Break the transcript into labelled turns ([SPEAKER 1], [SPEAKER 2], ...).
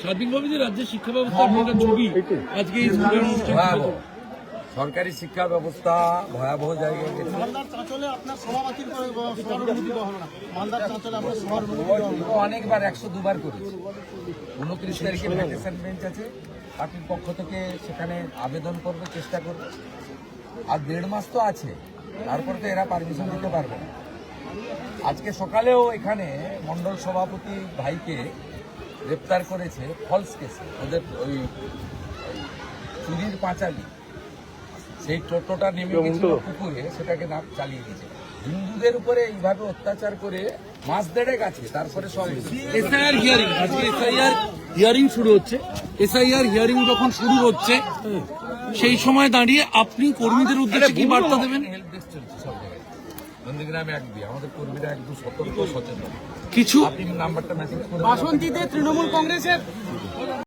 [SPEAKER 1] স্বাধীনভাবে যে রাজ্যের শিক্ষা ব্যবস্থার ছবি আজকে
[SPEAKER 2] সরকারি শিক্ষা ব্যবস্থা ভয়াবহ জায়গায় গেছে। অনেকবার 102 বার করেছি। 29 তারিখে ভ্যাকেশন বেঞ্চ আছে, পার্টির পক্ষ থেকে সেখানে আবেদন করবে, চেষ্টা করবে। আর 1.5 মাস তো আছে, তারপর তো এরা পারমিশন দিতে পারবে না। আজকে সকালেও এখানে মন্ডল সভাপতি ভাইকে গ্রেপ্তার করেছে ফলস কেসে, ওদের ওই চুরির পাঁচালি। সেই টোটোটা নেমে গেছিল পুকুরে, সেটাকে নাম চালিয়ে দিয়েছে। হিন্দুদের উপরে এইভাবে অত্যাচার করে মাস 1.5 আছে, তারপরে সব
[SPEAKER 1] এসআইআর হিয়ারিং, আজকে এসআইআর হিয়ারিং শুরু হচ্ছে। এসআইআর হিয়ারিং যখন শুরু হচ্ছে সেই সময় দাঁড়িয়ে আপনি কর্মীদের উদ্দেশ্যে কি বার্তা দেবেন?
[SPEAKER 2] হেল্প ডেস্ক চলছে সব জায়গায়, নন্দীগ্রামে 1-2, আমাদের কর্মীরা একদম সতর্ক সচেতন।
[SPEAKER 1] কিছু
[SPEAKER 2] আপনি নাম্বারটা মেসেজ করে
[SPEAKER 3] বাসন্তীতে তৃণমূল কংগ্রেসের